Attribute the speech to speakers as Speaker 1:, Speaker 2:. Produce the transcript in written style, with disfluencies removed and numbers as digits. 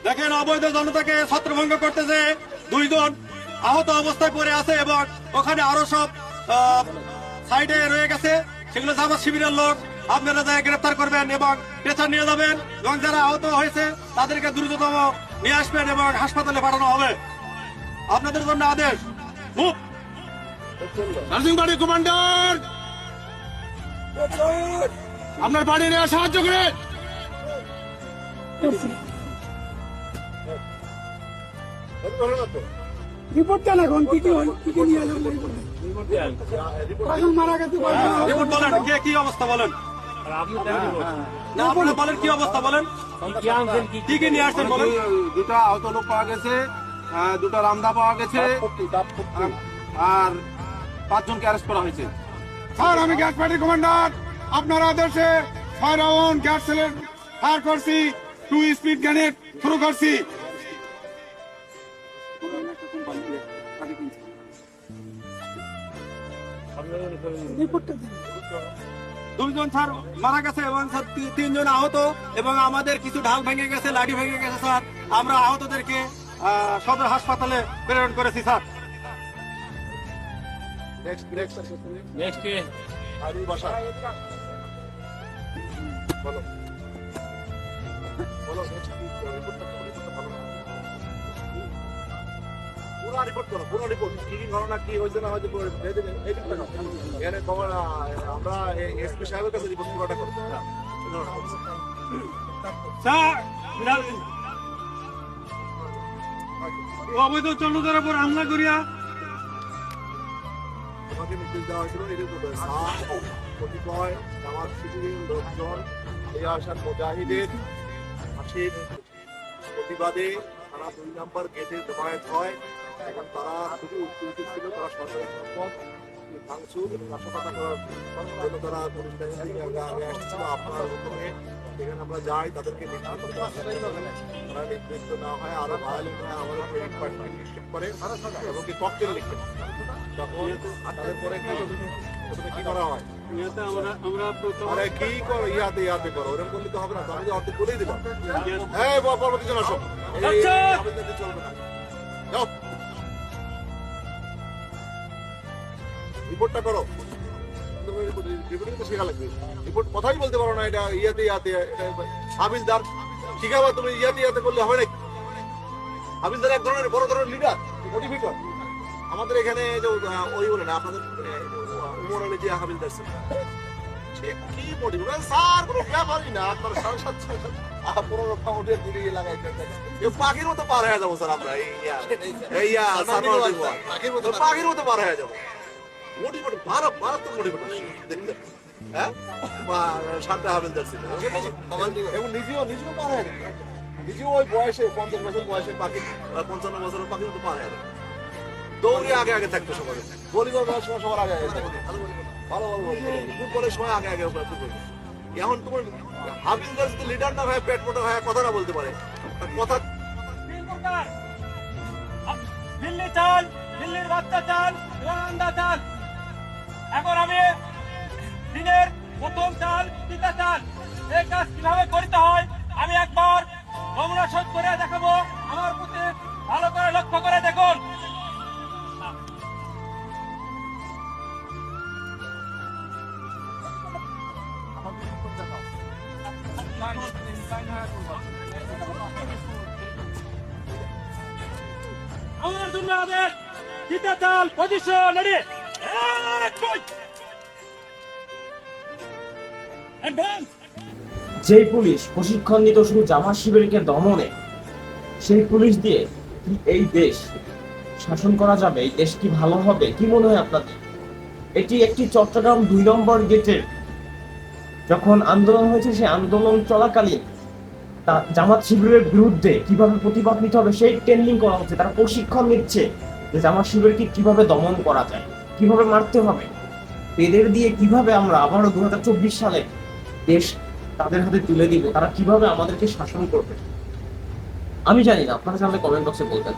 Speaker 1: দেখেন, অবৈধ জনতাকে ছত্রভঙ্গ করতেছে, 2 জন আহত অবস্থায় পড়ে আছে এবং ওখানে আরো সব সাইডে রয়ে গেছে, সেগুলো জামাত শিবিরের লোক। আপনারা যারা গ্রেফতার করবেন এবং স্টেশন নিয়ে যাবেন এবং যারা আহত হয়েছে তাদেরকে দ্রুততম নিয়ে আসবেন এবং হাসপাতালে পাঠানো হবে। আপনাদের জন্য আদেশ।
Speaker 2: বাড়ি কমান্ডার, আপনার বাড়ি নিয়ে সাহায্য করে।
Speaker 3: রিপোর্ট দেন এখন কি কি নিয়ে এখন মারা গেছে।
Speaker 1: রিপোর্ট বলেন, কি অবস্থা বলেন। না, আপনারা বলেন কি অবস্থা বলেন, কি কি নিয়ে আসছেন বলেন।
Speaker 2: 2টা আহত লোক পাওয়া গেছে, 2টা রামদা পাওয়া গেছে, আর 5 জনকে অ্যারেস্ট করা হয়েছে। স্যার, আমি গ্যাস পার্টির কমান্ডার, আপনার আদেশে 6 রাউন্ড গ্যাস সেলের ফায়ার করছি, 2 স্পিড গ্রেনেড শুরু করছি।
Speaker 3: রিপোর্টটা দেন।
Speaker 1: 2 জন স্যার মারা গেছে এবং 3 জন আহত এবং আমাদের কিছু ঢাল ভেঙে গেছে, লাঠি ভেঙে গেছে স্যার। আমরা আহতদেরকে সদর হাসপাতালে প্রেরণ করেছি স্যার।
Speaker 2: পুরো রিপোর্ট করো, পুরো রিপোর্ট, কি ঘটনা, কি হয়েছে না হয়েছে এখানে খবর। আমরা এসপি সাহেবের কাছে রিপোর্ট পুরোটা করবো।
Speaker 1: স্যার, অবৈধ চন্দ্রদের উপর হামলা করিয়া
Speaker 2: তোমাকে নির্দেশ দেওয়া হয়েছিল এই রিপোর্টে কতিপয় জামাত শিবিরের লোকজন এই আসার মুজাহিদের ফাঁসির প্রতিবাদে তারা 2 নম্বর গেটে জমায়েত হয় এবং তারা খুবই উত্তেজিত ছিল। তারা সরকারের সম্পদ ভাঙচুর নাশকতা করার জন্য তারা পুলিশ বাহিনী থেকে আগে আসছিল। আপনার হুকুমে সেখানে আমরা যাই, তাদেরকে তারা নির্দিষ্ট না হয় আরো ভায়োলেন্ট হয়, আমাদের নিক্ষেপ করে এবং ককটেল লিখে। তখন তাদের পরে কি করা হয়, আরে কি করো, ইয়াতে করো, ওরকম করলে তো হবে না। আমি যে অর্ধেক বলেই দিলাম, হ্যাঁ পরবর্তী জন আসো, চলবে না। যাও, রিপোর্টটা করো। শেখা লাগবে, রিপোর্ট কথাই বলতে পারো না। এটা ইয়াতে হাবিলদার শিখাবা, তুমি ইয়াতে করলে হবে না। হাবিলদার এক ধরনের বড় ধরনের লিডার, মোটিভেটর। আমাদের এখানে যে ওই বলে না, আপনাদের উমর আলী যে হাবিলদার ছিল, সে কি মোটিভেটর স্যার, কোনো ব্যাপারই না। আপনার 7.5 দিকে লাগাইতে পাখির মতো পার হয়ে যাবো স্যার আমরা। পাখির মতো পার হয়ে যাবো। মোটিভেটর মারাত্মক মোটিভেটর দেখতে, হ্যাঁ, সাতটা হাবিলদার ছিল এবং নিজেও পার হয়ে যাবে। নিজেও ওই বয়সে 50 বছর বয়সের পাখি, 55 বছরের পাখির মতো পার হয়ে যাবে। দৌড়ে আগে থাকতো সবার, গলিগর সময় সবার আগে ভালো ফুটবলের সময় আগে এখন তোমার হাবিলদার যদি লিডার না হয়, পেট মোটা হয়, কথা না বলতে পারে, কথা
Speaker 4: দিল্লি চাল, দিল্লির বাচ্চা চাল, রান্দা চাল। এখন আমি দিনের প্রথম চাল, পিতা চাল, এই কাজ কিভাবে করতে হয় আমি একবার নমুনা শোধ করে দেখাবো। আমার প্রতি ভালো করে লক্ষ্য করে দেখুন। আমার জন্য আদেশ, পিতা চাল, পজিশন রেডি, অ্যাডভান্স।
Speaker 5: যেই পুলিশ প্রশিক্ষণ নিত শুধু জামাত শিবিরকে দমনে, সেই পুলিশ দিয়ে কি এই দেশ শাসন করা যাবে? এই দেশ কি ভালো হবে? কি মনে হয় আপনাদের? এটি একটি চট্টগ্রাম 2 নম্বর গেটের যখন আন্দোলন হয়েছে, সেই আন্দোলন চলাকালীন জামাত শিবিরের বিরুদ্ধে কিভাবে প্রতিবাদ নিতে হবে সেই ট্রেনিং করা হচ্ছে। তারা প্রশিক্ষণ নিচ্ছে যে জামাত শিবিরকে কিভাবে দমন করা যায়, কিভাবে মারতে হবে। এদের দিয়ে কিভাবে আমরা আবারও 2024 সালে দেশ তাদের হাতে তুলে দিব, তারা কিভাবে আমাদেরকে শাসন করবে। আমি জানি না, আপনারা জানলে কমেন্ট বক্সে বলবেন।